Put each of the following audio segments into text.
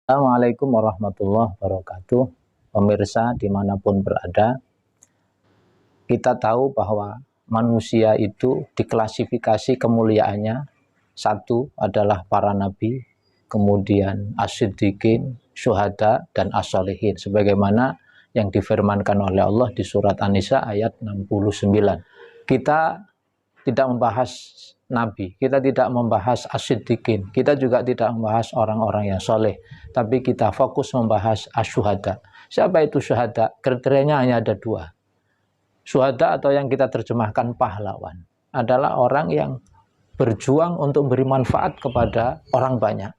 Assalamualaikum warahmatullahi wabarakatuh. Pemirsa dimanapun berada, kita tahu bahwa manusia itu diklasifikasi kemuliaannya. Satu adalah para nabi, kemudian as-siddiqin, syuhada, dan as-solihin. Sebagaimana yang difirmankan oleh Allah di surat An-Nisa ayat 69. Kita tidak membahas nabi, kita tidak membahas as-siddiqin, kita juga tidak membahas orang-orang yang soleh, tapi kita fokus membahas asyuhada. Siapa itu syuhada? Kriterianya hanya ada dua. Syuhada atau yang kita terjemahkan pahlawan adalah orang yang berjuang untuk beri manfaat kepada orang banyak.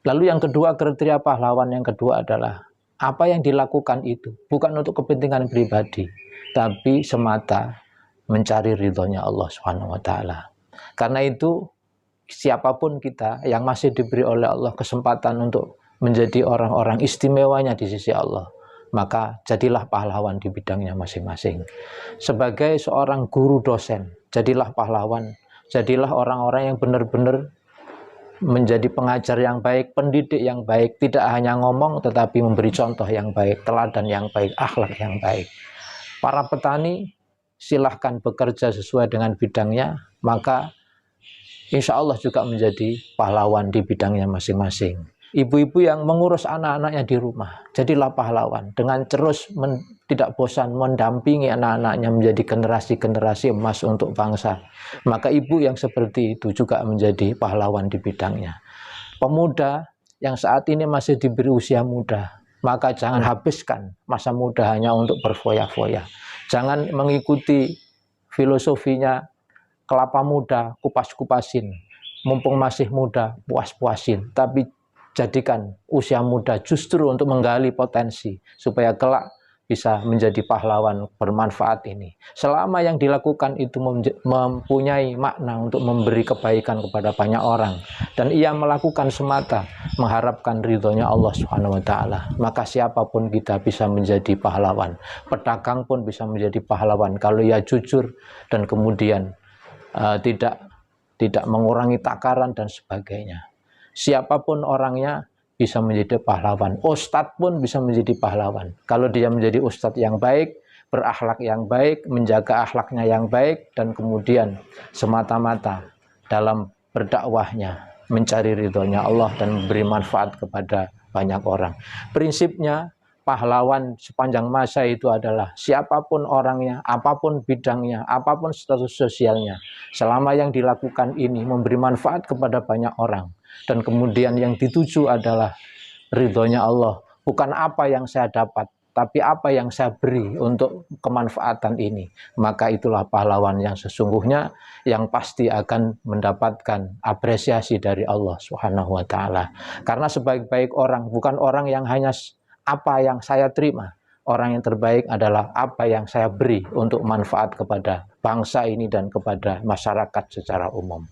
Lalu yang kedua, kriteria pahlawan yang kedua adalah apa yang dilakukan itu bukan untuk kepentingan pribadi, tapi semata mencari ridhonya Allah Subhanahu wa Ta'ala. Karena itu, siapapun kita yang masih diberi oleh Allah kesempatan untuk menjadi orang-orang istimewanya di sisi Allah, maka jadilah pahlawan di bidangnya masing-masing. Sebagai seorang guru dosen, jadilah pahlawan, jadilah orang-orang yang benar-benar menjadi pengajar yang baik, pendidik yang baik, tidak hanya ngomong tetapi memberi contoh yang baik, teladan yang baik, akhlak yang baik. Para petani silahkan bekerja sesuai dengan bidangnya, maka insya Allah juga menjadi pahlawan di bidangnya masing-masing. Ibu-ibu yang mengurus anak-anaknya di rumah, jadilah pahlawan dengan terus tidak bosan mendampingi anak-anaknya menjadi generasi-generasi emas untuk bangsa. Maka ibu yang seperti itu juga menjadi pahlawan di bidangnya. Pemuda yang saat ini masih diberi usia muda, maka jangan habiskan masa muda hanya untuk berfoya-foya. Jangan mengikuti filosofinya kelapa muda, kupas-kupasin. Mumpung masih muda, puas-puasin. Tapi jadikan usia muda justru untuk menggali potensi, supaya kelak bisa menjadi pahlawan bermanfaat ini. Selama yang dilakukan itu mempunyai makna untuk memberi kebaikan kepada banyak orang, dan ia melakukan semata mengharapkan ridhonya Allah Subhanahu wa Ta'ala, maka siapapun kita bisa menjadi pahlawan. Pedagang pun bisa menjadi pahlawan kalau ia jujur dan kemudian tidak mengurangi takaran dan sebagainya. Siapapun orangnya bisa menjadi pahlawan. Ustadz pun bisa menjadi pahlawan kalau dia menjadi ustadz yang baik, berakhlak yang baik, menjaga akhlaknya yang baik, dan kemudian semata-mata dalam berdakwahnya mencari ridhonya Allah dan memberi manfaat kepada banyak orang. Prinsipnya pahlawan sepanjang masa itu adalah siapapun orangnya, apapun bidangnya, apapun status sosialnya, selama yang dilakukan ini memberi manfaat kepada banyak orang, dan kemudian yang dituju adalah ridhonya Allah, bukan apa yang saya dapat, tapi apa yang saya beri untuk kemanfaatan ini, maka itulah pahlawan yang sesungguhnya, yang pasti akan mendapatkan apresiasi dari Allah Subhanahu wa Ta'ala. Karena sebaik-baik orang bukan orang yang hanya apa yang saya terima. Orang yang terbaik adalah apa yang saya beri untuk manfaat kepada bangsa ini dan kepada masyarakat secara umum.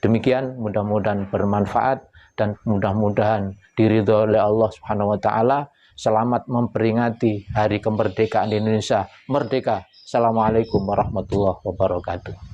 Demikian, mudah-mudahan bermanfaat dan mudah-mudahan diridhoi oleh Allah Subhanahu wa Ta'ala. Selamat memperingati Hari Kemerdekaan Indonesia. Merdeka. Assalamualaikum warahmatullahi wabarakatuh.